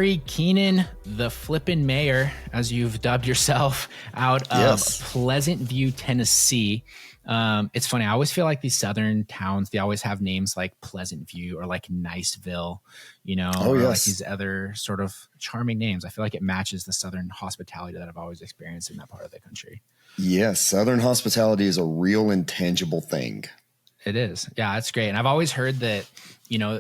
Gary Keenan, the Flippin Mayor, as you've dubbed yourself, out of Pleasant View, Tennessee. It's funny. I always feel like these southern towns, they always have names like Pleasant View or like Niceville, or like these other sort of charming names. I feel like it matches the southern hospitality that I've always experienced in that part of the country. Yes, southern hospitality is a real intangible thing. It is. Yeah, that's great. And I've always heard that,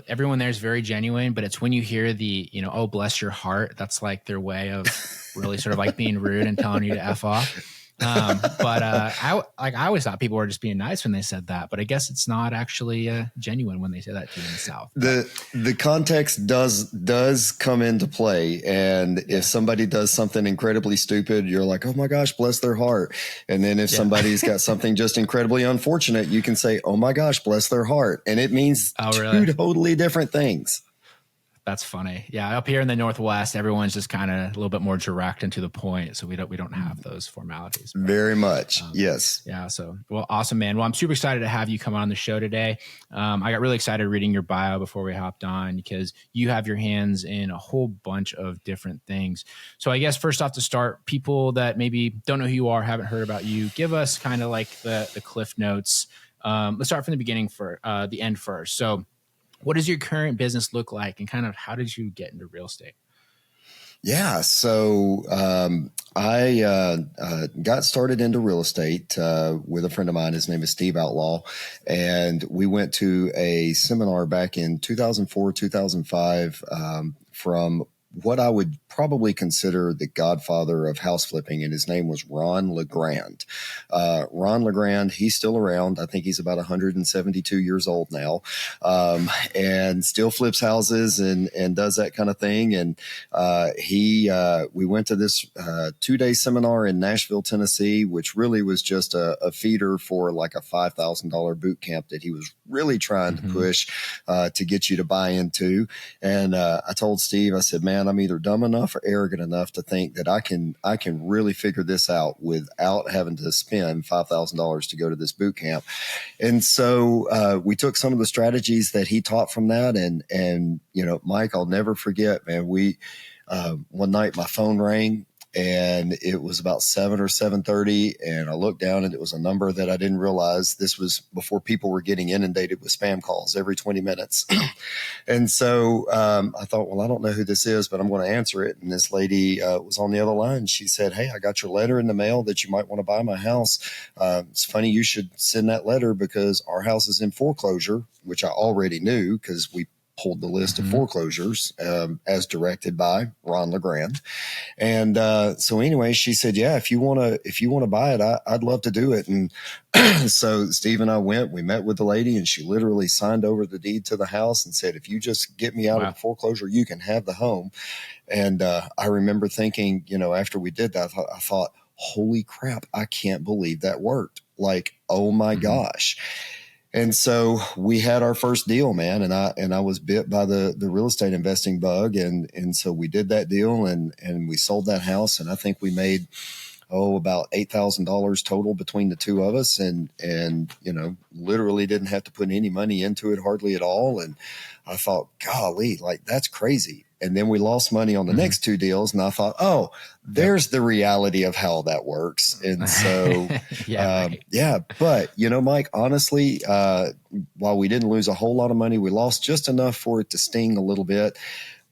everyone there is very genuine, but it's when you hear the, oh, bless your heart, that's like their way of really sort of like being rude and telling you to F off. I always thought people were just being nice when they said that, but I guess it's not actually genuine when they say that to you in the South. The context does come into play, and if somebody does something incredibly stupid, you're like, oh my gosh, bless their heart. And then if somebody's got something just incredibly unfortunate, you can say, oh my gosh, bless their heart, and it means two totally different things. That's funny. Yeah, up here in the Northwest, everyone's just kind of a little bit more direct and to the point, so we don't have those formalities. But, very much, yes. Yeah. So, well, awesome, man. Well, I'm super excited to have you come on the show today. I got really excited reading your bio before we hopped on because you have your hands in a whole bunch of different things. So, I guess first off, to start, people that maybe don't know who you are, haven't heard about you, give us kind of like the cliff notes. Let's start from the beginning for the end first. So, what does your current business look like, and kind of how did you get into real estate? Yeah, so I got started into real estate with a friend of mine. His name is Steve Outlaw, and we went to a seminar back in 2004, 2005 from what I would probably consider the godfather of house flipping, and his name was Ron LeGrand. Ron LeGrand, he's still around. I think he's about 172 years old now, and still flips houses and does that kind of thing. And we went to this 2-day seminar in Nashville, Tennessee, which really was just a feeder for like a $5,000 boot camp that he was really trying to push to get you to buy into. And I told Steve, I said, man, I'm either dumb enough or arrogant enough to think that I can really figure this out without having to spend $5,000 to go to this boot camp. And so we took some of the strategies that he taught from that. And Mike, I'll never forget, man, one night my phone rang, and it was about 7 or 7:30, and I looked down and it was a number that I didn't realize. This was before people were getting inundated with spam calls every 20 minutes. And so I thought, well, I don't know who this is, but I'm going to answer it. And this lady was on the other line. She said, hey, I got your letter in the mail that you might want to buy my house. It's funny you should send that letter because our house is in foreclosure, which I already knew because we pulled the list of foreclosures as directed by Ron LeGrand. And so anyway, she said, yeah, if you want to buy it, I'd love to do it. And so Steve and I we met with the lady, and she literally signed over the deed to the house and said, if you just get me out of the foreclosure, you can have the home. And I remember thinking, after we did that, I thought, holy crap, I can't believe that worked. Like, oh my gosh. And so we had our first deal, man, and I was bit by the real estate investing bug, and so we did that deal, and we sold that house, and I think we made about $8,000 total between the two of us, and literally didn't have to put any money into it hardly at all. And I thought, golly, like that's crazy. And then we lost money on the next two deals, and I thought, oh, there's the reality of how that works. And so, but Mike, honestly, while we didn't lose a whole lot of money, we lost just enough for it to sting a little bit.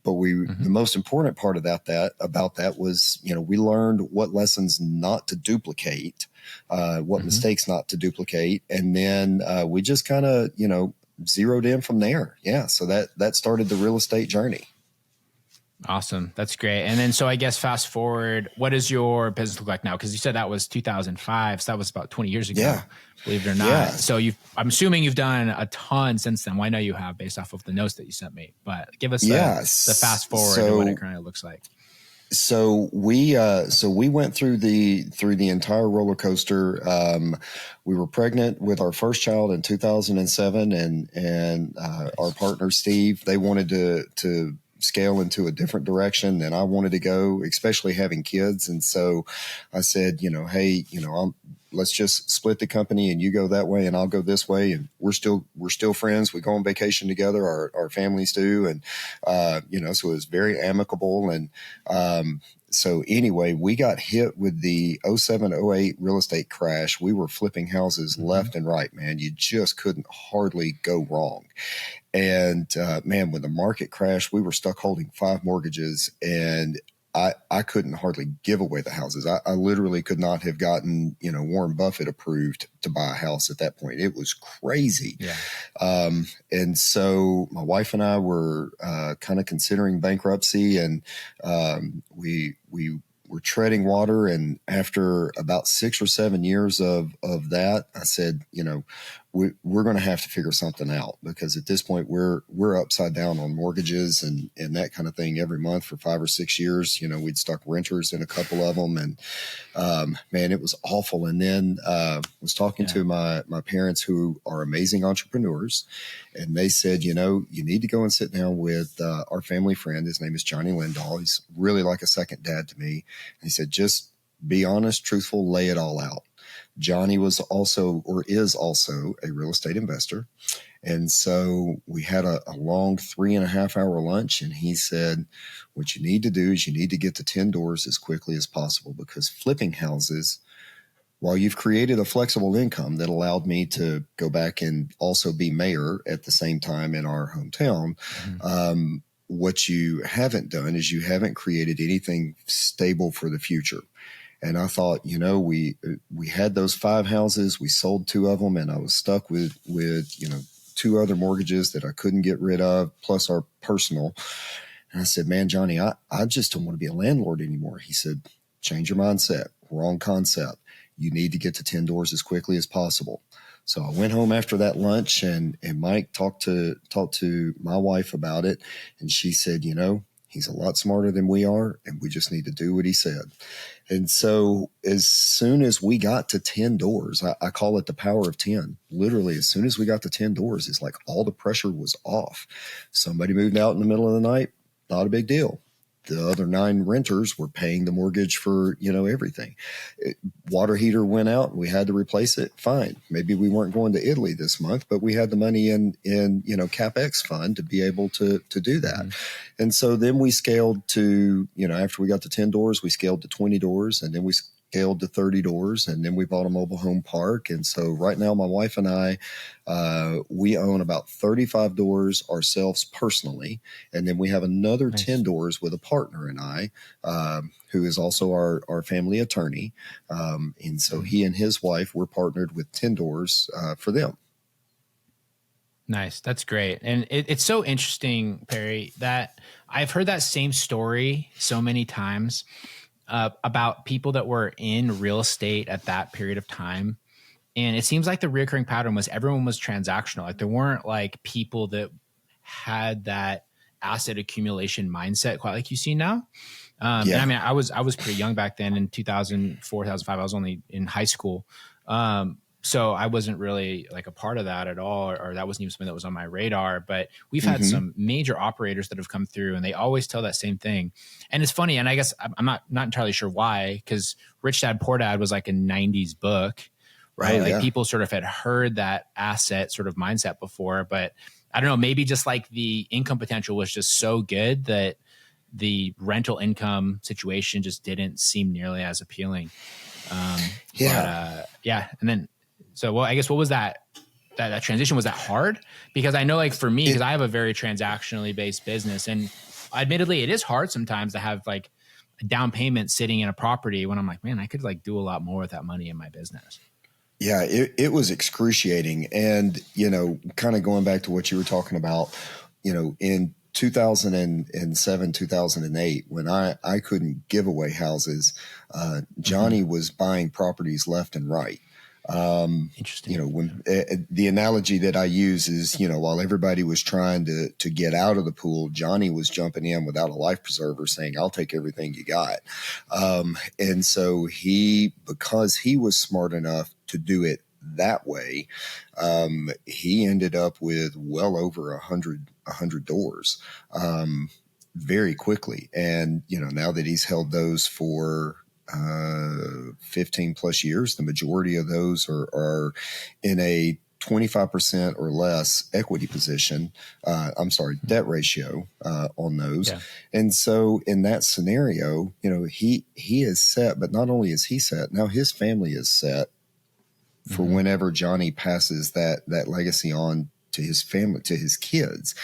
But the most important part of that was, we learned what lessons not to duplicate, what mistakes not to duplicate. And then we just kind of, zeroed in from there. Yeah. So that started the real estate journey. Awesome. That's great. And then, so I guess fast forward, what does your business look like now? Because you said that was 2005. So that was about 20 years ago, believe it or not. Yeah. So I'm assuming you've done a ton since then. Well, I know you have based off of the notes that you sent me, but give us the fast forward to what it currently looks like. So we went through the entire roller coaster. We were pregnant with our first child in 2007, and our partner Steve, they wanted to scale into a different direction than I wanted to go, especially having kids. And so I said, hey, let's just split the company and you go that way and I'll go this way. And we're still friends. We go on vacation together. Our families do. And, so it was very amicable. And, so anyway, we got hit with the 07-08 real estate crash. We were flipping houses left and right, man. You just couldn't hardly go wrong. And man, when the market crashed, we were stuck holding 5 mortgages, and I couldn't hardly give away the houses. I literally could not have gotten, Warren Buffett approved to buy a house at that point. It was crazy. Yeah. And so my wife and I were kind of considering bankruptcy, and we were treading water. And after about 6 or 7 years of that, I said, we're going to have to figure something out, because at this point we're upside down on mortgages and that kind of thing every month for 5 or 6 years. We'd stuck renters in a couple of them, and man, it was awful. And then was talking to my parents, who are amazing entrepreneurs, and they said, you need to go and sit down with our family friend. His name is Johnny Lindahl. He's really like a second dad to me. And he said, just be honest, truthful, lay it all out. Johnny was also, or is also, a real estate investor. And so we had a long 3.5-hour lunch, and he said, what you need to do is you need to get to 10 doors as quickly as possible, because flipping houses, while you've created a flexible income that allowed me to go back and also be mayor at the same time in our hometown, what you haven't done is you haven't created anything stable for the future. And I thought, we had those 5 houses, we sold 2 of them, and I was stuck with 2 other mortgages that I couldn't get rid of, plus our personal. And I said, man, Johnny, I just don't want to be a landlord anymore. He said, change your mindset. Wrong concept. You need to get to 10 doors as quickly as possible. So I went home after that lunch, and Mike talked to my wife about it. And she said, he's a lot smarter than we are, and we just need to do what he said. And so as soon as we got to 10 doors, I call it the power of 10. Literally, as soon as we got to 10 doors, it's like all the pressure was off. Somebody moved out in the middle of the night, not a big deal. The other 9 renters were paying the mortgage for, everything. Water heater went out and we had to replace it. Fine. Maybe we weren't going to Italy this month, but we had the money in CapEx fund to be able to do that. And so then we scaled to, after we got to 10 doors, we scaled to 20 doors, and then we scaled to 30 doors, and then we bought a mobile home park. And so right now, my wife and I, we own about 35 doors ourselves personally. And then we have another 10 doors with a partner and I, who is also our family attorney. And so he and his wife, were partnered with 10 doors for them. Nice. That's great. And it's so interesting, Perry, that I've heard that same story so many times about people that were in real estate at that period of time. And it seems like the recurring pattern was everyone was transactional. Like there weren't like people that had that asset accumulation mindset quite like you see now. And I mean, I was pretty young back then in 2004, 2005. I was only in high school. So I wasn't really like a part of that at all, or that wasn't even something that was on my radar. But we've had some major operators that have come through, and they always tell that same thing. And it's funny, and I guess I'm not entirely sure why, because Rich Dad Poor Dad was like a 90s book, right? People sort of had heard that asset sort of mindset before, but I don't know, maybe just like the income potential was just so good that the rental income situation just didn't seem nearly as appealing. And then, so, well, I guess what was that transition? Was that hard? Because I know like for me, because I have a very transactionally based business, and admittedly it is hard sometimes to have like a down payment sitting in a property when I'm like, man, I could like do a lot more with that money in my business. Yeah, it was excruciating. And, kind of going back to what you were talking about, in 2007, 2008, when I couldn't give away houses, Johnny was buying properties left and right. Interesting. When the analogy that I use is, while everybody was trying to get out of the pool, Johnny was jumping in without a life preserver saying, I'll take everything you got. And so because he was smart enough to do it that way, he ended up with well over 100 doors, very quickly. And, now that he's held those for, 15 plus years. The majority of those are in a 25% or less equity position. Debt ratio on those. Yeah. And so in that scenario, he is set, but not only is he set, now his family is set for whenever Johnny passes that legacy on to his family, to his kids.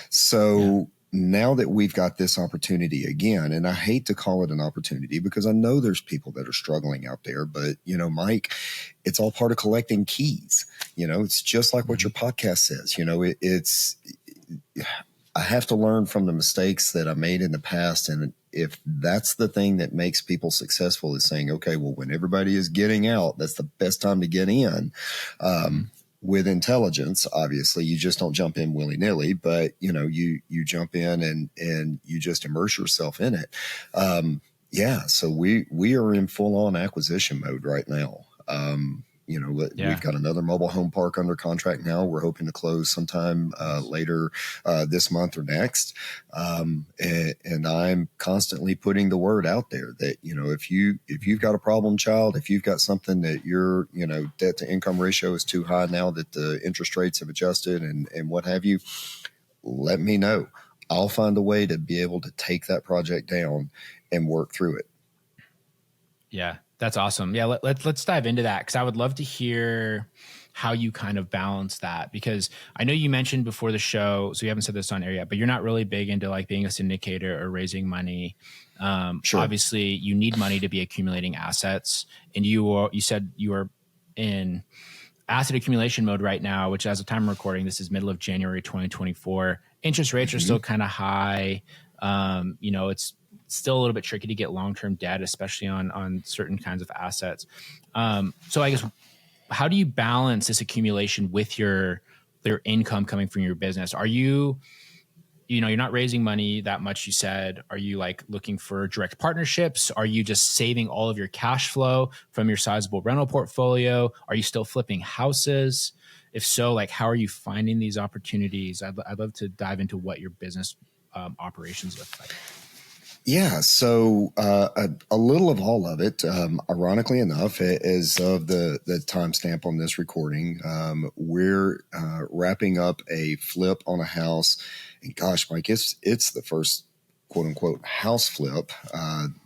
So now that we've got this opportunity again, and I hate to call it an opportunity because I know there's people that are struggling out there, but Mike, it's all part of collecting keys. It's just like what your podcast says. I have to learn from the mistakes that I made in the past. And if that's the thing that makes people successful, is saying, okay, well, when everybody is getting out, that's the best time to get in. With intelligence, obviously, you just don't jump in willy nilly, but you jump in and you just immerse yourself in it. So we are in full on acquisition mode right now. We've got another mobile home park under contract now. We're hoping to close sometime later this month or next. And I'm constantly putting the word out there that, if you've got a problem child, if you've got something that your, debt to income ratio is too high now that the interest rates have adjusted and what have you, let me know. I'll find a way to be able to take that project down and work through it. Yeah, that's awesome. Yeah, let's dive into that, because I would love to hear how you kind of balance that, because I know you mentioned before the show, so you haven't said this on air yet, but you're not really big into like being a syndicator or raising money. Sure. Obviously, you need money to be accumulating assets, and you said you are in asset accumulation mode right now, which as of time of recording, this is middle of January 2024. Interest rates are still kind of high. It's still a little bit tricky to get long-term debt, especially on certain kinds of assets. So I guess, how do you balance this accumulation with your income coming from your business? Are you're not raising money that much, you said. Are you like looking for direct partnerships? Are you just saving all of your cash flow from your sizable rental portfolio? Are you still flipping houses? If so, like, how are you finding these opportunities? I'd love to dive into what your business operations look like. Yeah, so a little of all of it. Ironically enough, as of the timestamp on this recording, we're wrapping up a flip on a house. And gosh, Mike, it's the first quote unquote house flip,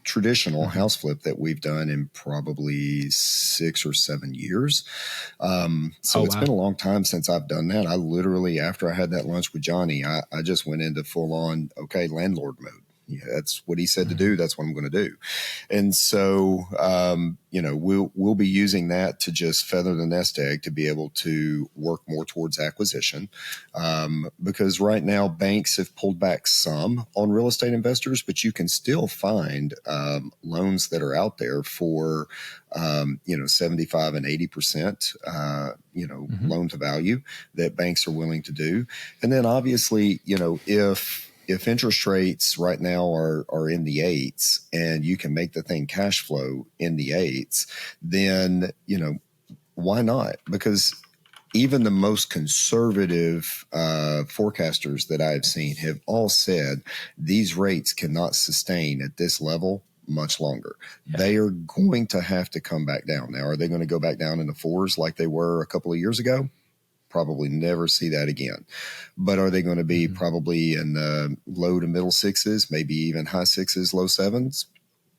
traditional house flip that we've done in probably 6 or 7 years. It's been a long time since I've done that. I literally, after I had that lunch with Johnny, I just went into full on, landlord mode. Yeah, that's what he said to do. That's what I'm going to do. And so, we'll be using that to just feather the nest egg to be able to work more towards acquisition. Because right now banks have pulled back some on real estate investors, but you can still find loans that are out there for 75 and 80%, loan to value that banks are willing to do. And then obviously, if interest rates right now are in the 8s and you can make the thing cash flow in the 8s, then, why not? Because even the most conservative forecasters that I've seen have all said these rates cannot sustain at this level much longer. Yeah. They are going to have to come back down. Now, are they going to go back down in the 4s like they were a couple of years ago? Probably never see that again. But are they going to be probably in the low to middle 6s, maybe even high 6s, low 7s?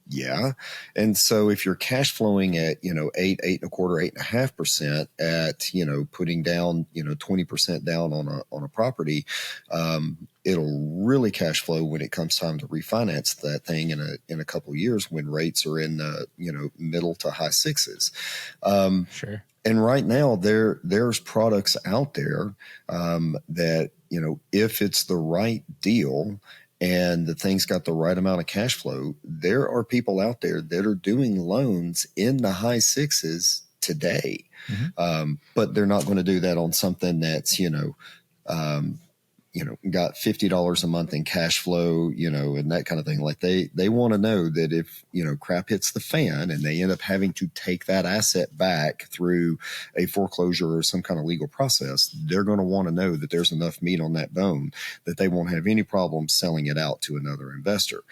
Yeah. And so if you're cash flowing at, 8, 8.25%, 8.5% at, putting down, 20% down on a property, it'll really cash flow when it comes time to refinance that thing in a couple of years when rates are in the, middle to high 6s. Sure. And right now there's products out there that, if it's the right deal and the thing's got the right amount of cash flow, there are people out there that are doing loans in the high 6s today. But they're not going to do that on something that's, got $50 a month in cash flow, and that kind of thing. Like they want to know that if, crap hits the fan and they end up having to take that asset back through a foreclosure or some kind of legal process, they're going to want to know that there's enough meat on that bone that they won't have any problem selling it out to another investor.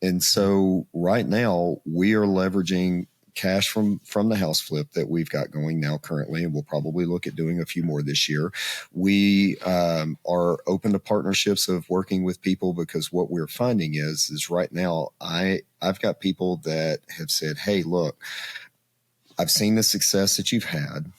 And so right now we are leveraging cash from the house flip that we've got going now currently, and we'll probably look at doing a few more this year. We are open to partnerships of working with people, because what we're finding is right now I've got people that have said, hey, look, I've seen the success that you've had,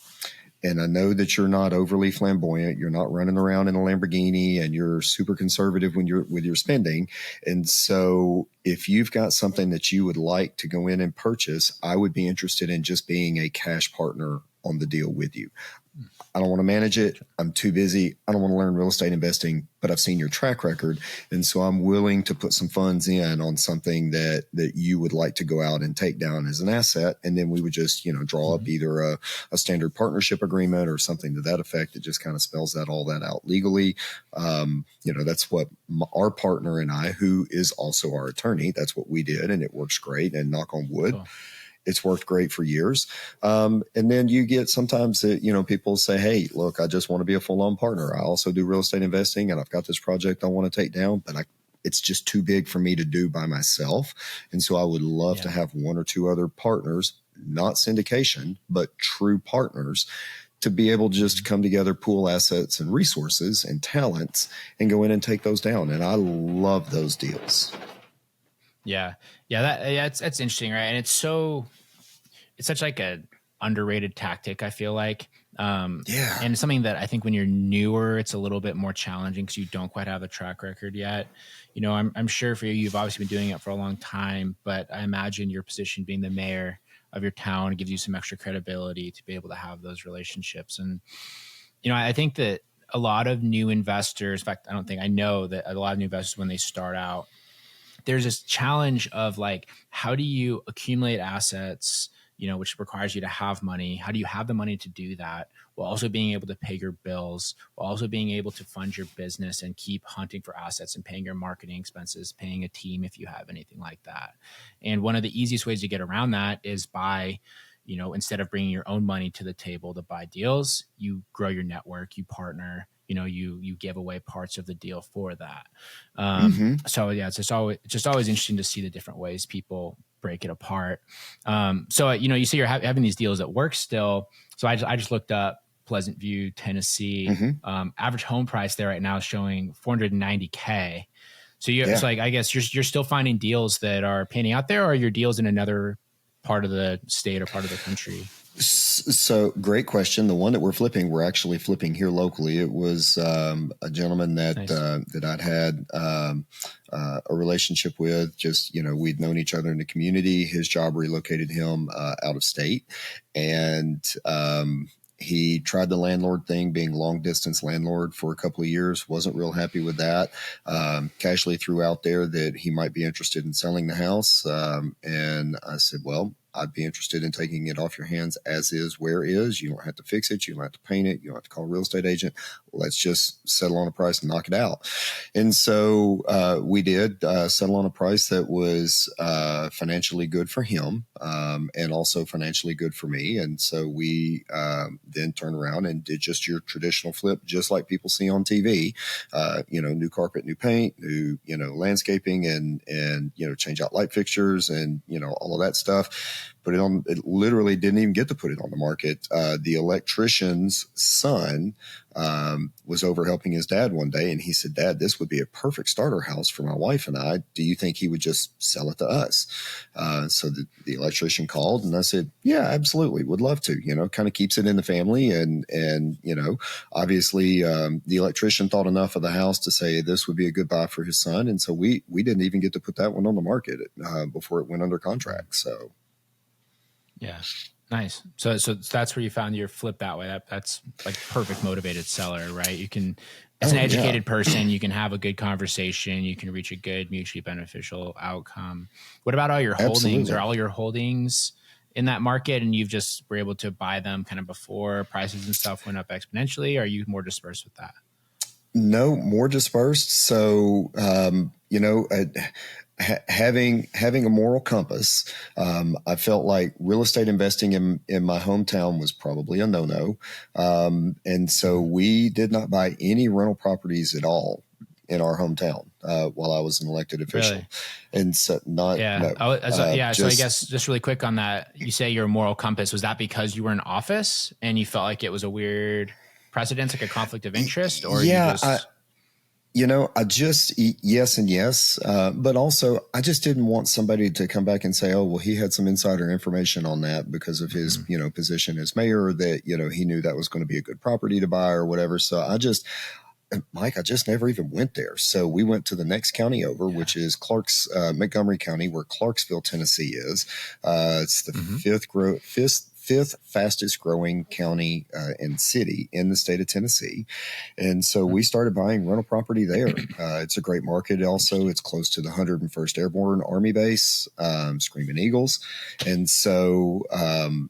and I know that you're not overly flamboyant. You're not running around in a Lamborghini, and you're super conservative with your spending. And so if you've got something that you would like to go in and purchase, I would be interested in just being a cash partner on the deal with you. I don't want to manage it. I'm too busy. I don't want to learn real estate investing, but I've seen your track record. And so I'm willing to put some funds in on something that you would like to go out and take down as an asset. And then we would just, draw up either a standard partnership agreement or something to that effect that just kind of spells all that out legally. That's what our partner and I, who is also our attorney, that's what we did. And it works great. And knock on wood. Cool. It's worked great for years. And then you get sometimes that, people say, hey, look, I just want to be a full-on partner. I also do real estate investing, and I've got this project I want to take down, but it's just too big for me to do by myself. And so I would love to have one or two other partners, not syndication, but true partners, to be able to just come together, pool assets and resources and talents, and go in and take those down. And I love those deals. Yeah. It's interesting, right? And it's such like a underrated tactic, I feel like. And it's something that I think when you're newer, it's a little bit more challenging because you don't quite have a track record yet. I'm sure for you, you've obviously been doing it for a long time, but I imagine your position being the mayor of your town gives you some extra credibility to be able to have those relationships. And, I think that a lot of new investors, in fact, I know that a lot of new investors, when they start out, there's this challenge of like, how do you accumulate assets, which requires you to have money? How do you have the money to do that while also being able to pay your bills, while also being able to fund your business and keep hunting for assets and paying your marketing expenses, paying a team if you have anything like that? And one of the easiest ways to get around that is by, instead of bringing your own money to the table to buy deals, you grow your network, you partner, you give away parts of the deal for that. So yeah, it's just always interesting to see the different ways people break it apart. So you say you're having these deals that work still. So I just looked up Pleasant View, Tennessee. Average home price there right now is showing $490K. So it's like, I guess you're still finding deals that are panning out there, or are your deals in another part of the state or part of the country? So great question. The one that we're actually flipping here locally. It was a gentleman that that I'd had a relationship with. Just, we'd known each other in the community. His job relocated him out of state, and he tried the landlord thing, being long distance landlord for a couple of years. Wasn't real happy with that. Casually threw out there that he might be interested in selling the house. And I said, well, I'd be interested in taking it off your hands as is, where is. You don't have to fix it. You don't have to paint it. You don't have to call a real estate agent. Let's just settle on a price and knock it out. And so we did settle on a price that was financially good for him, and also financially good for me. And so we then turned around and did just your traditional flip, just like people see on TV. New carpet, new paint, new landscaping, and change out light fixtures, and all of that stuff. It literally didn't even get to put it on the market. The electrician's son was over helping his dad one day, and he said, "Dad, this would be a perfect starter house for my wife and I. Do you think he would just sell it to us?" So the electrician called, and I said, "Yeah, absolutely, would love to." Kind of keeps it in the family, and obviously the electrician thought enough of the house to say this would be a good buy for his son, and so we didn't even get to put that one on the market before it went under contract. So. Yeah. Nice. So that's where you found your flip that way. That's like perfect motivated seller, right? You can, as an educated person, you can have a good conversation. You can reach a good mutually beneficial outcome. What about all your holdings? Absolutely. Are all your holdings in that market, and you've just were able to buy them kind of before prices and stuff went up exponentially? Or are you more dispersed with that? No, more dispersed. So, having a moral compass, I felt like real estate investing in my hometown was probably a no-no. And so we did not buy any rental properties at all in our hometown. while I was an elected official. Really? And so Yeah. So I just, guess just really quick on that, you say your moral compass, was that because you were in office and you felt like it was a weird precedence, like a conflict of interest, or you yeah, just, I just yes and yes, but also I just didn't want somebody to come back and say, "Oh, well, he had some insider information on that because of his, position as mayor that he knew that was going to be a good property to buy or whatever." So Mike, I just never even went there. So we went to the next county over, which is Montgomery County, where Clarksville, Tennessee is. It's the fifth fastest growing county and city in the state of Tennessee. And so we started buying rental property there. It's a great market. Also, it's close to the 101st Airborne Army Base, Screaming Eagles. And so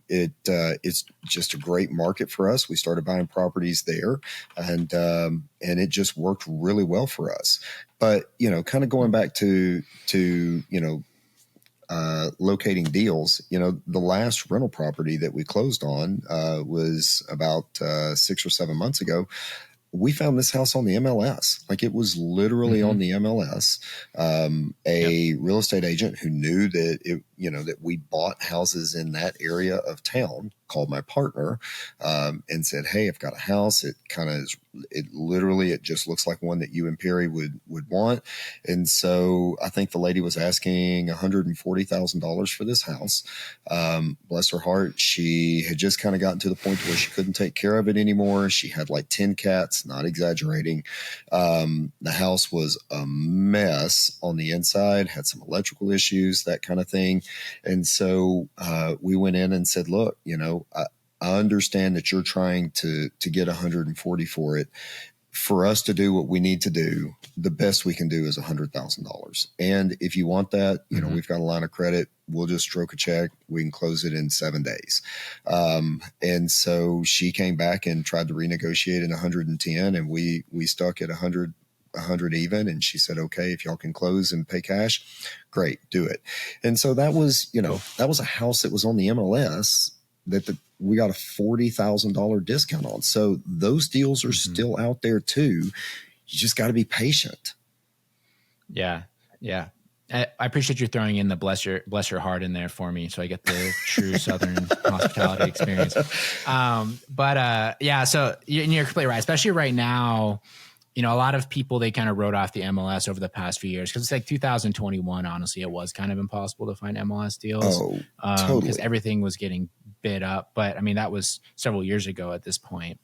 it's just a great market for us. We started buying properties there, and it just worked really well for us. But, kind of going back to locating deals, the last rental property that we closed on was about 6 or 7 months ago. We found this house on the MLS. Like, it was literally on the MLS. A real estate agent who knew that that we bought houses in that area of town called my partner and said, "Hey, I've got a house. It just looks like one that you and Perry would want." And so I think the lady was asking $140,000 for this house. Bless her heart. She had just kind of gotten to the point where she couldn't take care of it anymore. She had like 10 cats, not exaggerating. The house was a mess on the inside, had some electrical issues, that kind of thing. And so we went in and said, "Look, I understand that you're trying to get 140 for it. For us to do what we need to do, the best we can do is $100,000. And if you want that, we've got a line of credit. We'll just stroke a check. We can close it in 7 days." And so she came back and tried to renegotiate at 110, and we stuck at 100 even. And she said, "Okay, if y'all can close and pay cash, great, do it." And so that was, that was a house that was on the MLS that we got a $40,000 discount on. So those deals are still out there too. You just got to be patient. Yeah. Yeah. I appreciate you throwing in the bless your heart in there for me, so I get the true Southern hospitality experience. So you're completely right, especially right now. A lot of people, they kind of wrote off the MLS over the past few years because it's like 2021. Honestly, it was kind of impossible to find MLS deals. Totally. Because everything was getting bid up. But I mean, that was several years ago at this point.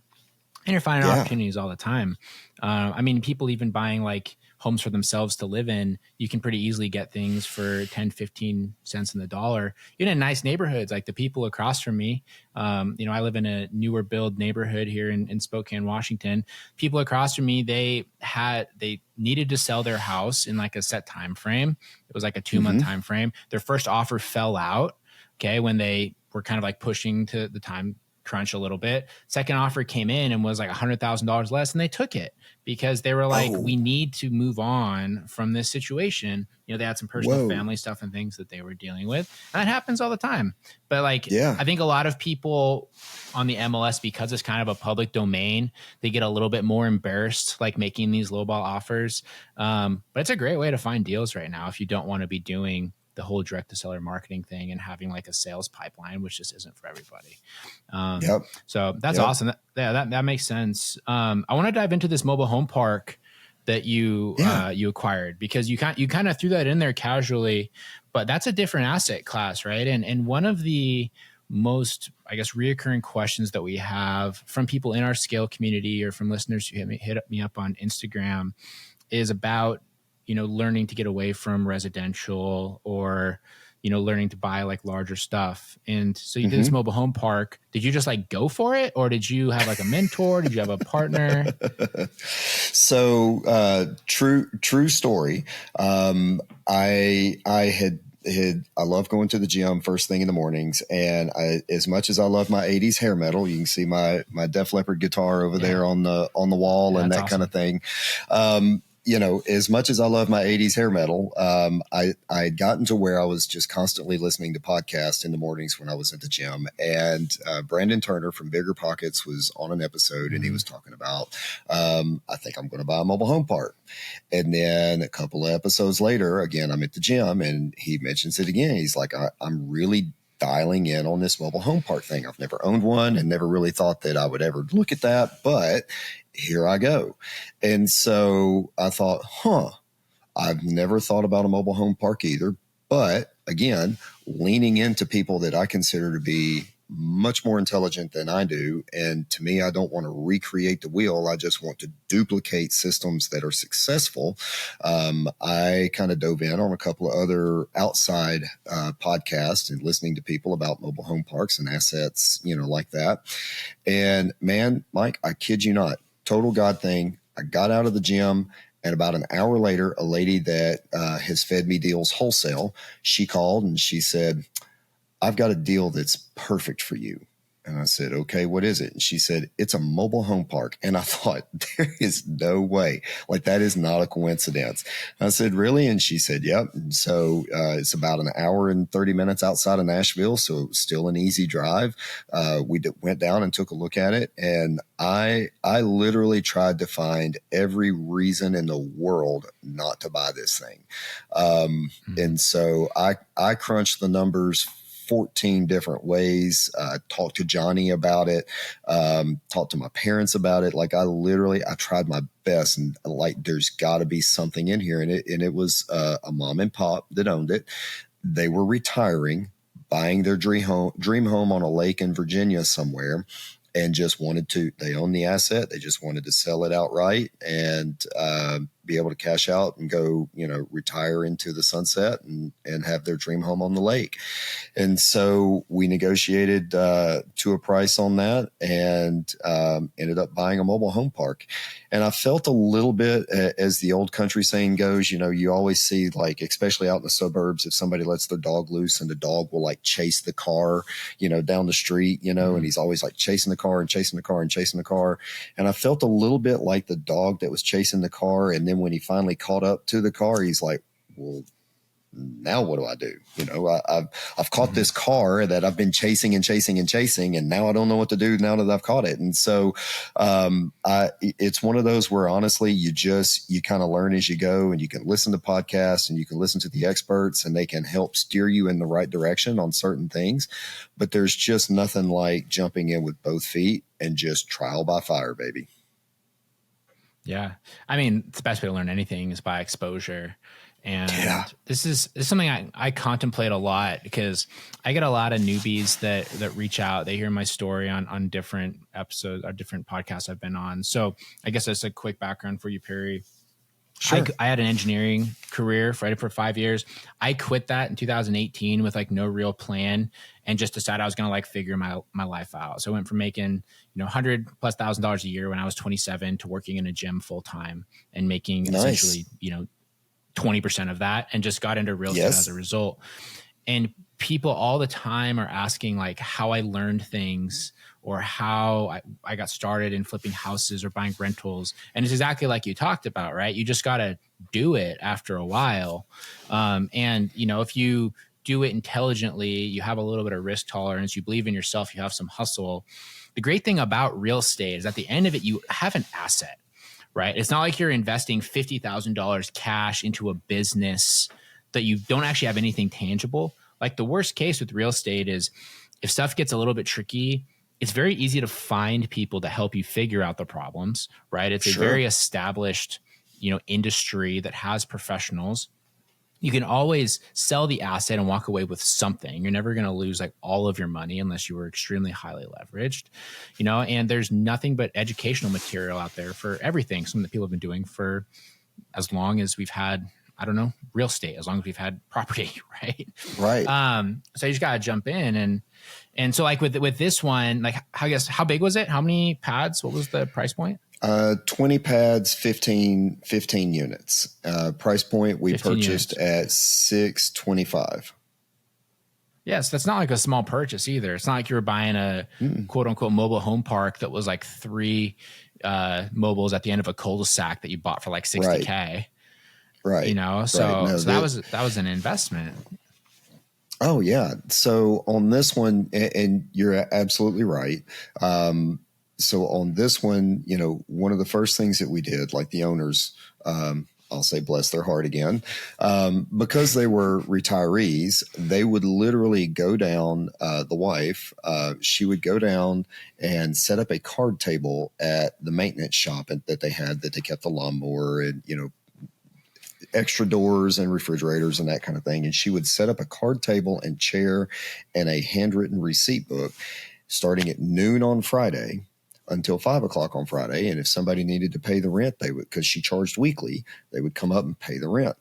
And you're finding opportunities all the time. People even buying like homes for themselves to live in, you can pretty easily get things for 10, 15 cents in the dollar. Even in nice neighborhoods, like the people across from me. I live in a newer build neighborhood here in Spokane, Washington. People across from me, they needed to sell their house in like a set time frame. It was like a 2-month time frame. Their first offer fell out, when they were kind of like pushing to the time crunch a little bit. Second offer came in and was like $100,000 less, and they took it because they were like, "We need to move on from this situation." They had some personal family stuff and things that they were dealing with. And that happens all the time. But I think a lot of people on the MLS, because it's kind of a public domain, they get a little bit more embarrassed, like making these lowball offers. But it's a great way to find deals right now if you don't want to be doing the whole direct to seller marketing thing and having like a sales pipeline, which just isn't for everybody. So that's awesome. That makes sense. I want to dive into this mobile home park that you acquired, because you kind of threw that in there casually, but that's a different asset class, right? And one of the most, I guess, reoccurring questions that we have from people in our scale community or from listeners who hit me up on Instagram is about learning to get away from residential or, learning to buy like larger stuff. And so you did this mobile home park. Did you just like go for it, or did you have like a mentor? Did you have a partner? So true story. I love going to the gym first thing in the mornings, and as much as I love my 80s hair metal, you can see my Def Leppard guitar over there on the wall and that awesome kind of thing. as much as I love my 80s hair metal, I had gotten to where I was just constantly listening to podcasts in the mornings when I was at the gym. And Brandon Turner from Bigger Pockets was on an episode, and he was talking about, I think I'm going to buy a mobile home park. And then a couple of episodes later, again, I'm at the gym, and he mentions it again. He's like, I'm really dialing in on this mobile home park thing. I've never owned one and never really thought that I would ever look at that, but here I go. And so I thought, I've never thought about a mobile home park either. But again, leaning into people that I consider to be much more intelligent than I do. And to me, I don't want to recreate the wheel. I just want to duplicate systems that are successful. I kind of dove in on a couple of other outside podcasts and listening to people about mobile home parks and assets, like that. And man, Mike, I kid you not, total God thing. I got out of the gym, and about an hour later, a lady that has fed me deals wholesale, she called and she said, I've got a deal that's perfect for you. And I said, okay, what is it? And she said, it's a mobile home park. And I thought, there is no way. Like, that is not a coincidence. I said, really? And she said, yep. And so it's about an hour and 30 minutes outside of Nashville. So it was still an easy drive. We went down and took a look at it. And I literally tried to find every reason in the world not to buy this thing. And so I crunched the numbers 14 different ways. Talked to Johnny about it, talked to my parents about it. Like, I tried my best, and like, there's got to be something in here. And it was a mom and pop that owned it. They were retiring, buying their dream home on a lake in Virginia somewhere, and just they own the asset. They just wanted to sell it outright and be able to cash out and go, retire into the sunset and have their dream home on the lake. And so we negotiated to a price on that, and ended up buying a mobile home park. And I felt a little bit, as the old country saying goes, you always see, like, especially out in the suburbs, if somebody lets their dog loose and the dog will like chase the car, down the street, and he's always like chasing the car and chasing the car and chasing the car. And I felt a little bit like the dog that was chasing the car. And then when he finally caught up to the car, he's like, well, now what do I do? I've caught this car that I've been chasing and chasing and chasing, and now I don't know what to do now that I've caught it. And so it's one of those where, honestly, you kind of learn as you go, and you can listen to podcasts and you can listen to the experts, and they can help steer you in the right direction on certain things. But there's just nothing like jumping in with both feet and just trial by fire, baby. Yeah. I mean, the best way to learn anything is by exposure. And this is something I contemplate a lot, because I get a lot of newbies that reach out. They hear my story on different episodes or different podcasts I've been on. So I guess that's a quick background for you, Perry. Sure. I had an engineering career for 5 years. I quit that in 2018 with like no real plan, and just decided I was going to like figure my life out. So I went from making, $100,000+ a year when I was 27 to working in a gym full time and making essentially, 20% of that, and just got into real estate as a result. And people all the time are asking like how I learned things, or how I got started in flipping houses or buying rentals. And it's exactly like you talked about, right? You just got to do it after a while. And if you do it intelligently, you have a little bit of risk tolerance, you believe in yourself, you have some hustle. The great thing about real estate is at the end of it, you have an asset. Right? It's not like you're investing $50,000 cash into a business that you don't actually have anything tangible. Like, the worst case with real estate is if stuff gets a little bit tricky, it's very easy to find people to help you figure out the problems, right? It's a very established, industry that has professionals. You can always sell the asset and walk away with something. You're never going to lose like all of your money unless you were extremely highly leveraged, and there's nothing but educational material out there for everything. Something that people have been doing for as long as we've had, real estate, as long as we've had property, right? Right. So you just got to jump in. And so like with this one, like, I guess, how big was it? How many pads? What was the price point? 20 pads, 15 units. Price point we purchased at $625. Yes, that's not like a small purchase either. It's not like you were buying a quote unquote mobile home park that was like 3 mobiles at the end of a cul-de-sac that you bought for like 60K, right. So, No, so that was an investment. Oh yeah. So on this one, and you're absolutely right. So on this one, one of the first things that we did, like the owners, I'll say bless their heart again, because they were retirees, they would literally go down, the wife, she would go down and set up a card table at the maintenance shop that they had, that they kept the lawnmower and, extra doors and refrigerators and that kind of thing. And she would set up a card table and chair and a handwritten receipt book starting at noon on Friday until 5 o'clock on Friday. And if somebody needed to pay the rent, they would, because she charged weekly, they would come up and pay the rent.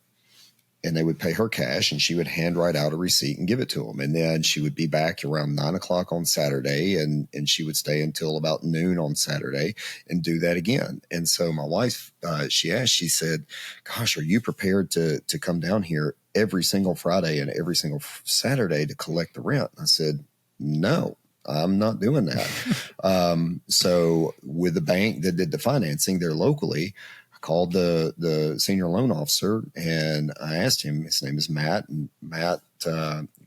And they would pay her cash, and she would handwrite out a receipt and give it to them. And then she would be back around 9 o'clock on Saturday, and she would stay until about noon on Saturday and do that again. And so my wife, she said, gosh, are you prepared to come down here every single Friday and every single Saturday to collect the rent? I said, no. I'm not doing that. So with the bank that did the financing there locally, called the senior loan officer, and I asked him, his name is Matt, and Matt,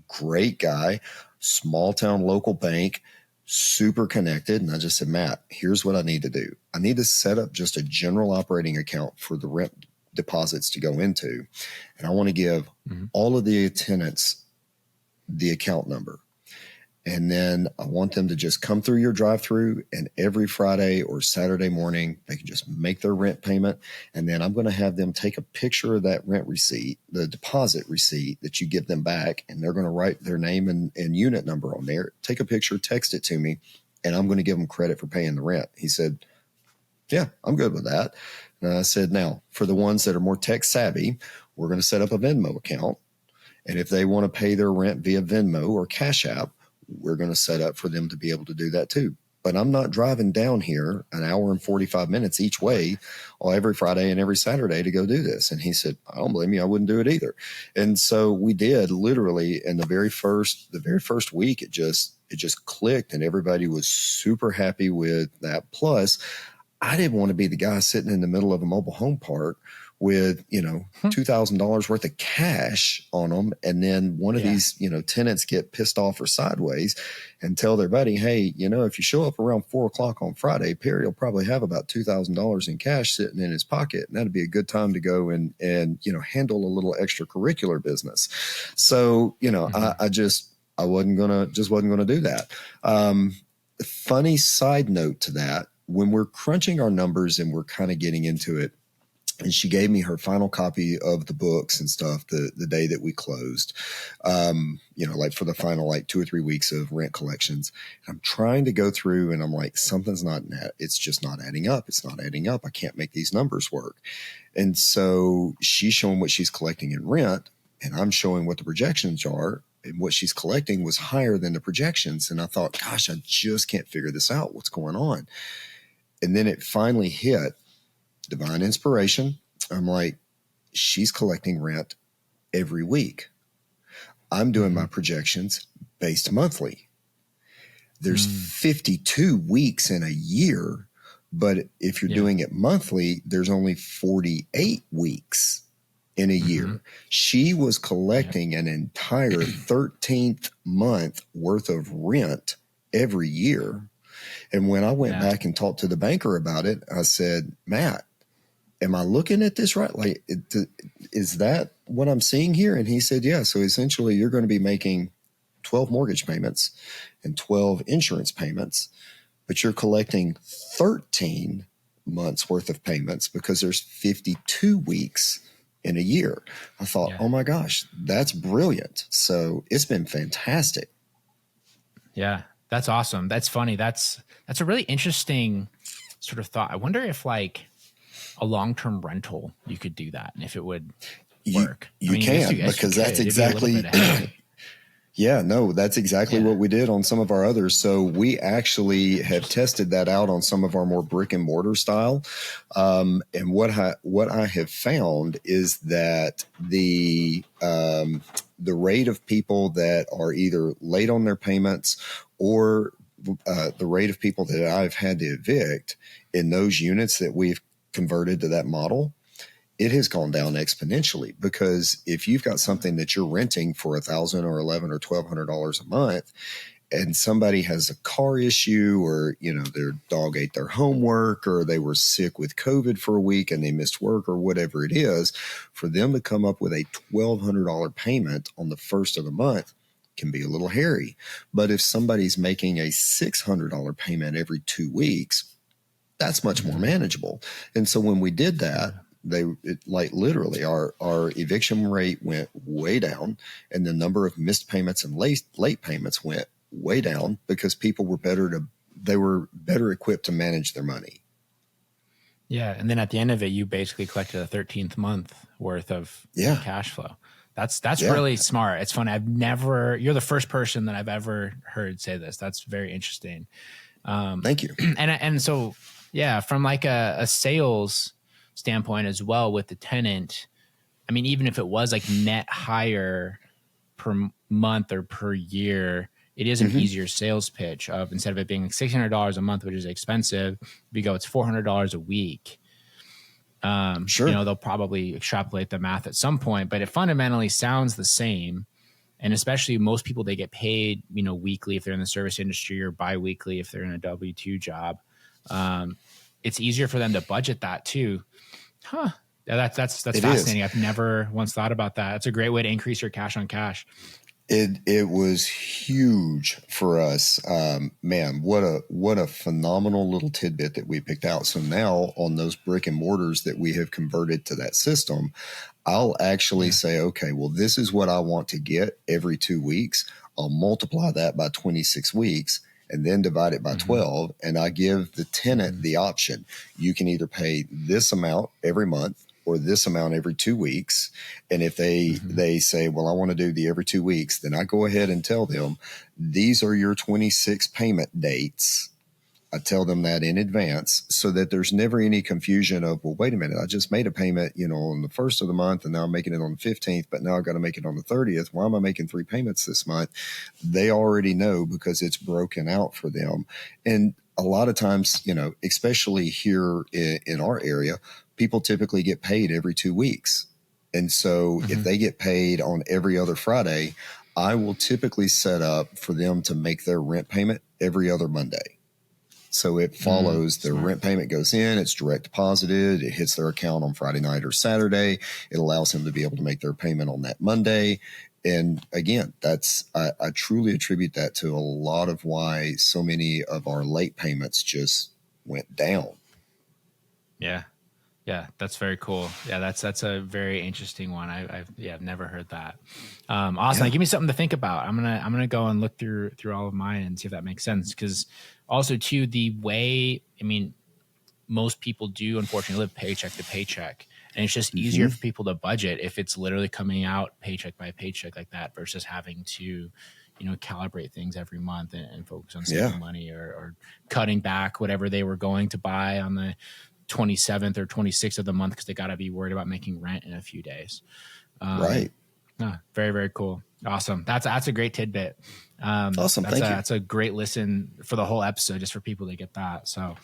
great guy, small town local bank, super connected. And I just said, Matt, here's what I need to do. I need to set up just a general operating account for the rent deposits to go into. And I want to give all of the tenants the account number. And then I want them to just come through your drive-through, and every Friday or Saturday morning, they can just make their rent payment. And then I'm going to have them take a picture of that rent receipt, the deposit receipt that you give them back, and they're going to write their name and unit number on there, take a picture, text it to me, and I'm going to give them credit for paying the rent. He said, yeah, I'm good with that. And I said, now, for the ones that are more tech savvy, we're going to set up a Venmo account. And if they want to pay their rent via Venmo or Cash App, we're going to set up for them to be able to do that too. But I'm not driving down here an hour and 45 minutes each way every Friday and every Saturday to go do this. And he said, I don't blame you. I wouldn't do it either. And so we did literally in the very first week, it just clicked, and everybody was super happy with that. Plus, I didn't want to be the guy sitting in the middle of a mobile home park with, $2,000 worth of cash on them. And then one of these, tenants get pissed off or sideways and tell their buddy, hey, if you show up around 4 o'clock on Friday, Perry will probably have about $2,000 in cash sitting in his pocket. And that'd be a good time to go and handle a little extracurricular business. So, I wasn't going to do that. Funny side note to that, when we're crunching our numbers and we're kind of getting into it, and she gave me her final copy of the books and stuff the day that we closed, like for the final 2 or 3 weeks of rent collections. I'm trying to go through, and I'm like, it's just not adding up. It's not adding up. I can't make these numbers work. And so she's showing what she's collecting in rent, and I'm showing what the projections are. And what she's collecting was higher than the projections. And I thought, gosh, I just can't figure this out. What's going on? And then it finally hit. Divine inspiration. I'm like, she's collecting rent every week. I'm doing my projections based monthly. There's 52 weeks in a year, but if you're doing it monthly, there's only 48 weeks in a year. She was collecting an entire 13th month worth of rent every year. And when I went back and talked to the banker about it, I said, Matt, am I looking at this right? Is that what I'm seeing here? And he said, yeah. So essentially you're going to be making 12 mortgage payments and 12 insurance payments, but you're collecting 13 months worth of payments because there's 52 weeks in a year. I thought, oh my gosh, that's brilliant. So it's been fantastic. Yeah, that's awesome. That's funny. That's a really interesting sort of thought. I wonder if a long-term rental, you could do that, and if it would work. You can, because that's exactly, that's exactly what we did on some of our others. So we actually have tested that out on some of our more brick and mortar style. And what I have found is that the rate of people that are either late on their payments or the rate of people that I've had to evict in those units that we've converted to that model, it has gone down exponentially. Because if you've got something that you're renting for $1,000 or $1,100 or $1,200 a month, and somebody has a car issue, or, their dog ate their homework, or they were sick with COVID for a week and they missed work, or whatever it is, for them to come up with a $1,200 payment on the first of the month can be a little hairy. But if somebody's making a $600 payment every 2 weeks, that's much more manageable. And so when we did that, literally our eviction rate went way down, and the number of missed payments and late payments went way down, because people were better equipped to manage their money. Yeah. And then at the end of it, you basically collected a 13th month worth of cash flow. That's really smart. It's fun. You're the first person that I've ever heard say this. That's very interesting. Thank you. And so, from like a sales standpoint as well with the tenant, I mean, even if it was like net higher per month or per year, it is an easier sales pitch of, instead of it being like $600 a month, which is expensive, we go, it's $400 a week. Sure. They'll probably extrapolate the math at some point, but it fundamentally sounds the same. And especially most people, they get paid, weekly if they're in the service industry, or biweekly if they're in a W-2 job. It's easier for them to budget that too. Huh. Yeah, that's fascinating. I've never once thought about that. It's a great way to increase your cash on cash. It was huge for us. Man, what a phenomenal little tidbit that we picked out. So now on those brick and mortars that we have converted to that system, I'll actually say, okay, well, this is what I want to get every 2 weeks. I'll multiply that by 26 weeks and then divide it by 12. And I give the tenant the option. You can either pay this amount every month or this amount every 2 weeks. And if they say, well, I want to do the every 2 weeks, then I go ahead and tell them, these are your 26 payment dates. I tell them that in advance, so that there's never any confusion of, well, wait a minute, I just made a payment, on the first of the month, and now I'm making it on the 15th, but now I've got to make it on the 30th. Why am I making 3 payments this month? They already know, because it's broken out for them. And a lot of times, especially here in our area, people typically get paid every 2 weeks. And so if they get paid on every other Friday, I will typically set up for them to make their rent payment every other Monday. So it follows, their rent payment goes in, it's direct deposited, it hits their account on Friday night or Saturday. It allows them to be able to make their payment on that Monday. And again, I truly attribute that to a lot of why so many of our late payments just went down. Yeah. Yeah, that's very cool. Yeah, that's a very interesting one. I've never heard that. Awesome. Yeah. Give me something to think about. I'm gonna go and look through all of mine and see if that makes sense. Because also too, the way, I mean, most people do unfortunately live paycheck to paycheck, and it's just easier for people to budget if it's literally coming out paycheck by paycheck like that, versus having to, calibrate things every month and focus on saving money or cutting back whatever they were going to buy on the 27th or 26th of the month, because they got to be worried about making rent in a few days. Right. Very, very cool. Awesome. That's a great tidbit. Awesome. Thank you. That's a great listen for the whole episode, just for people to get that. So,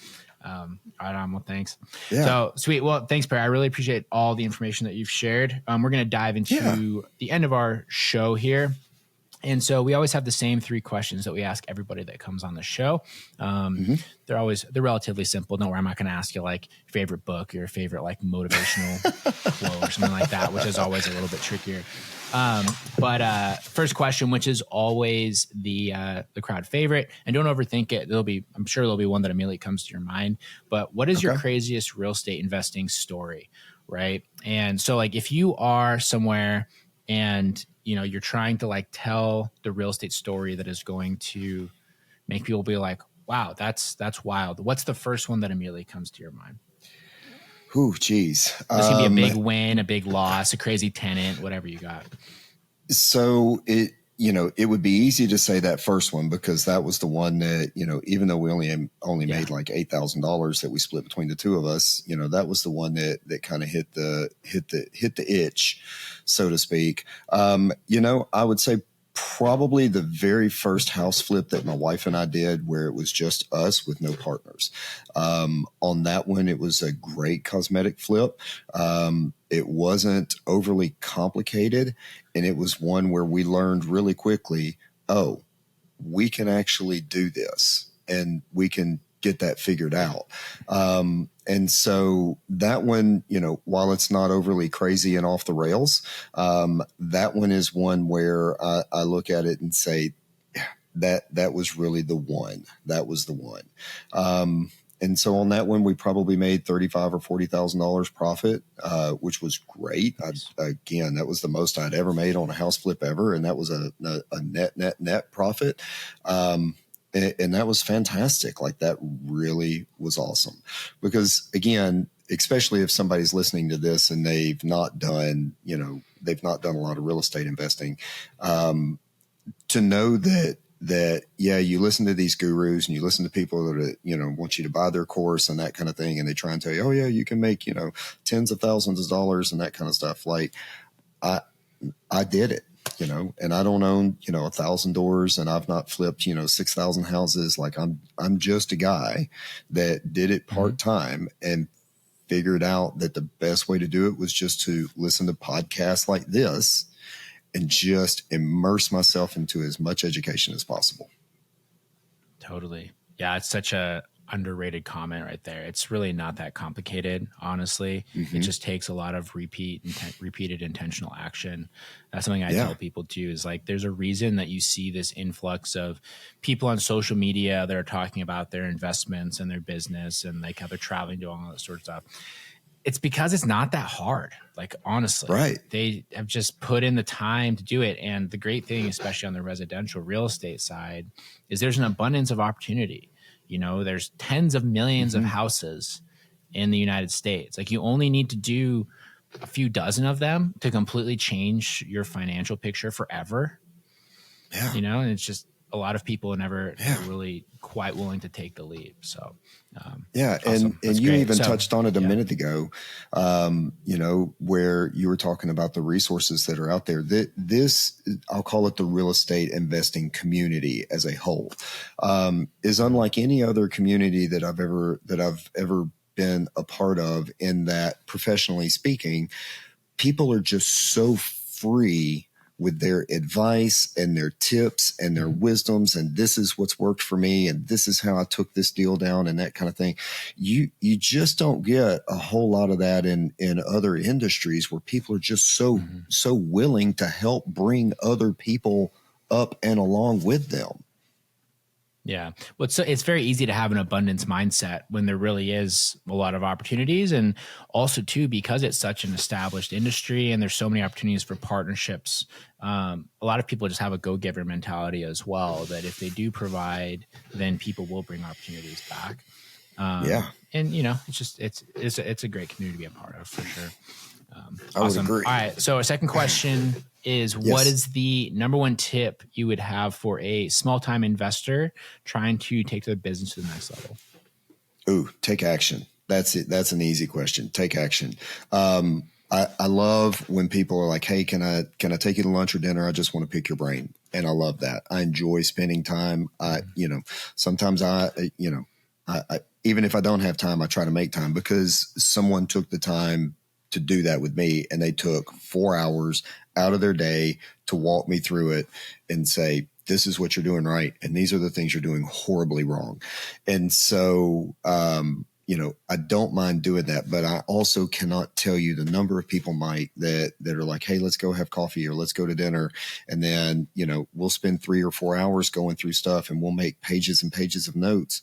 right on. Well, thanks. Yeah. So sweet. Well, thanks, Perry. I really appreciate all the information that you've shared. We're going to dive into the end of our show here. And so we always have the same 3 questions that we ask everybody that comes on the show. They're relatively simple. Don't worry, I'm not going to ask you like your favorite book or your favorite like motivational quote or something like that, which is always a little bit trickier. But first question, which is always the crowd favorite, and don't overthink it. I'm sure there'll be one that immediately comes to your mind. But what is your craziest real estate investing story, right? And so like if you are somewhere and you're trying to like tell the real estate story that is going to make people be like, wow, that's wild. What's the first one that immediately comes to your mind? Ooh, geez. This can be a big win, a big loss, a crazy tenant, whatever you got. So it would be easy to say that first one, because that was the one that, even though we only made like $8,000 that we split between the two of us, that was the one that kind of hit the itch, so to speak. I would say probably the very first house flip that my wife and I did where it was just us with no partners. On that one, it was a great cosmetic flip. It wasn't overly complicated, and it was one where we learned really quickly, oh, we can actually do this and we can get that figured out. And so that one, while it's not overly crazy and off the rails, that one is one where I look at it and say, that was really the one. That was the one. And so on that one, we probably made $35,000 or $40,000 profit, which was great. Again, that was the most I'd ever made on a house flip ever, and that was a net profit. And that was fantastic. Like, that really was awesome. Because again, especially if somebody's listening to this and they've not done a lot of real estate investing, to know that, yeah, you listen to these gurus and you listen to people that, want you to buy their course and that kind of thing. And they try and tell you, oh yeah, you can make, tens of thousands of dollars and that kind of stuff. Like, I did it. And I don't own, 1,000 doors, and I've not flipped, 6,000 houses. Like, I'm just a guy that did it part time and figured out that the best way to do it was just to listen to podcasts like this and just immerse myself into as much education as possible. Totally. Yeah. It's such a underrated comment right there. It's really not that complicated, honestly. It just takes a lot of repeated intentional action. That's something I tell people too, is like, there's a reason that you see this influx of people on social media that are talking about their investments and their business and like how they're traveling, doing all that sort of stuff. It's because it's not that hard. Like, honestly, right. They have just put in the time to do it. And the great thing, especially on the residential real estate side, is there's an abundance of opportunity. There's tens of millions of houses in the United States. Like, you only need to do a few dozen of them to completely change your financial picture forever. Yeah. And it's just a lot of people are never really quite willing to take the leap. So, awesome. And you even touched on it a minute ago, where you were talking about the resources that are out there. This, I'll call it the real estate investing community as a whole, is unlike any other community that I've ever been a part of, in that, professionally speaking, people are just so free with their advice and their tips and their wisdoms, and this is what's worked for me, and this is how I took this deal down, and that kind of thing. You just don't get a whole lot of that in other industries, where people are just so willing to help bring other people up and along with them. Yeah. Well, it's very easy to have an abundance mindset when there really is a lot of opportunities. And also, too, because it's such an established industry and there's so many opportunities for partnerships, a lot of people just have a go-giver mentality as well, that if they do provide, then people will bring opportunities back. And, it's a great community to be a part of, for sure. Awesome. All right. So our second question is, what is the number one tip you would have for a small time investor trying to take their business to the next level? Ooh, take action. That's it. That's an easy question. Take action. I love when people are like, hey, can I take you to lunch or dinner? I just want to pick your brain. And I love that. I enjoy spending time. Sometimes I even if I don't have time, I try to make time, because someone took the time to do that with me, and they took 4 hours out of their day to walk me through it and say, this is what you're doing right, and these are the things you're doing horribly wrong. And so, I don't mind doing that, but I also cannot tell you the number of people, Mike, that are like, hey, let's go have coffee or let's go to dinner. And then, we'll spend 3 or 4 hours going through stuff, and we'll make pages and pages of notes.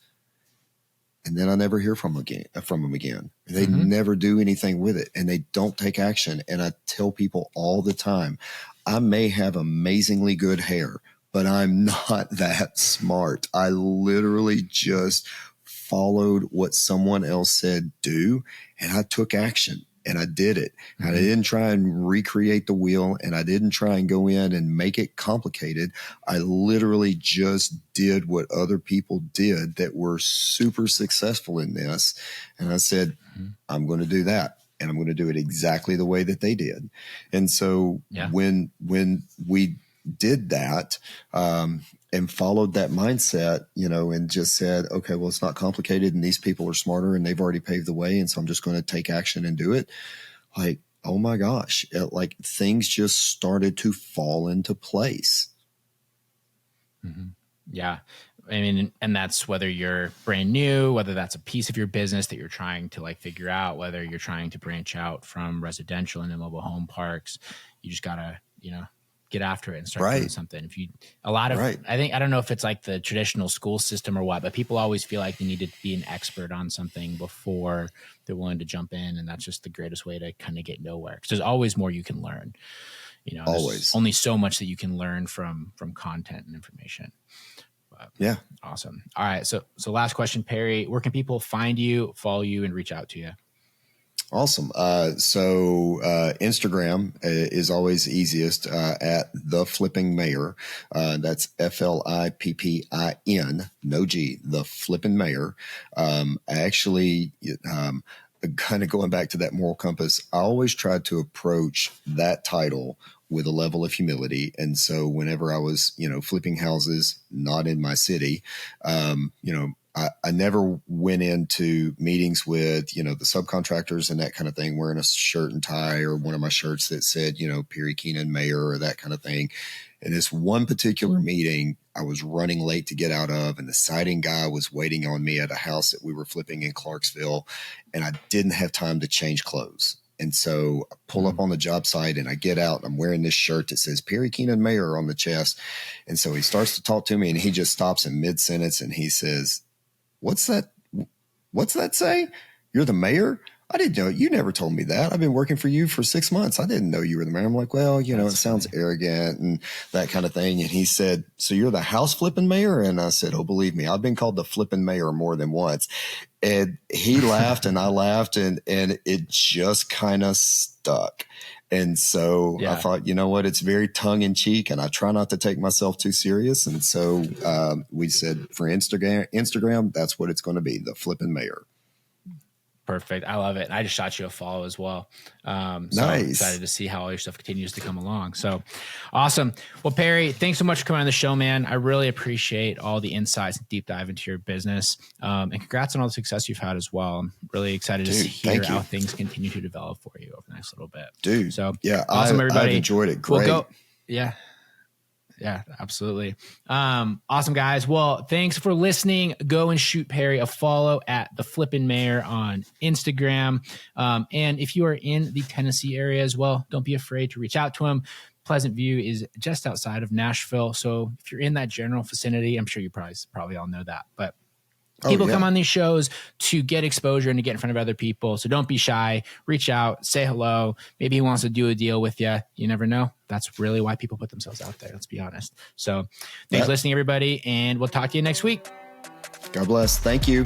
And then I never hear from them again. They never do anything with it, and they don't take action. And I tell people all the time, I may have amazingly good hair, but I'm not that smart. I literally just followed what someone else said do, and I took action. And I did it. And I didn't try and recreate the wheel, and I didn't try and go in and make it complicated. I literally just did what other people did that were super successful in this. And I said, I'm going to do that. And I'm going to do it exactly the way that they did. And so when we did that, and followed that mindset, and just said, okay, well, it's not complicated and these people are smarter and they've already paved the way. And so I'm just going to take action and do it. Like, oh my gosh, like things just started to fall into place. Mm-hmm. Yeah. I mean, and that's whether you're brand new, whether that's a piece of your business that you're trying to like figure out, whether you're trying to branch out from residential into mobile home parks, you just gotta, get after it and start doing something. I don't know if it's like the traditional school system or what, but people always feel like they need to be an expert on something before they're willing to jump in. And that's just the greatest way to kind of get nowhere. Because there's always more you can learn. Always. There's only so much that you can learn from content and information. Yeah. Awesome. All right. So last question, Perry, where can people find you, follow you, and reach out to you? Awesome. So Instagram is always easiest at the Flippin Mayor. That's FLIPPIN, no G, the Flippin Mayor. Actually, kind of going back to that moral compass, I always tried to approach that title with a level of humility. And so whenever I was, flipping houses, not in my city, I never went into meetings with, the subcontractors and that kind of thing, wearing a shirt and tie or one of my shirts that said, Perry Keenan Mayor or that kind of thing. In this one particular meeting, I was running late to get out of, and the siding guy was waiting on me at a house that we were flipping in Clarksville, and I didn't have time to change clothes. And so I pull up on the job site and I get out and I'm wearing this shirt that says Perry Keenan Mayor on the chest. And so he starts to talk to me and he just stops in mid sentence and he says, What's that say? You're the mayor? I didn't know. You never told me that. I've been working for you for 6 months. I didn't know you were the mayor. I'm like, well, it sounds arrogant and that kind of thing. And he said, so you're the house flipping mayor? And I said, oh, believe me, I've been called the flipping mayor more than once. And he laughed and I laughed and it just kind of stuck. And so I thought, you know what, it's very tongue in cheek and I try not to take myself too serious. And so we said for Instagram, that's what it's going to be, the Flippin Mayor. Perfect. I love it. I just shot you a follow as well. So nice. I'm excited to see how all your stuff continues to come along. So awesome. Well, Perry, thanks so much for coming on the show, man. I really appreciate all the insights and deep dive into your business. And congrats on all the success you've had as well. I'm really excited to hear how things continue to develop for you over the next little bit. Dude. So yeah, awesome, everybody. I've enjoyed it. Great. We'll go. Yeah. Yeah, absolutely. Awesome, guys. Well, thanks for listening. Go and shoot Perry a follow at the Flippin Mayor on Instagram. And if you are in the Tennessee area as well, don't be afraid to reach out to him. Pleasant View is just outside of Nashville. So if you're in that general vicinity, I'm sure you probably all know that. But people come on these shows to get exposure and to get in front of other people. So don't be shy. Reach out, say hello. Maybe he wants to do a deal with you. You never know. That's really why people put themselves out there. Let's be honest. So thanks for listening, everybody. And we'll talk to you next week. God bless. Thank you.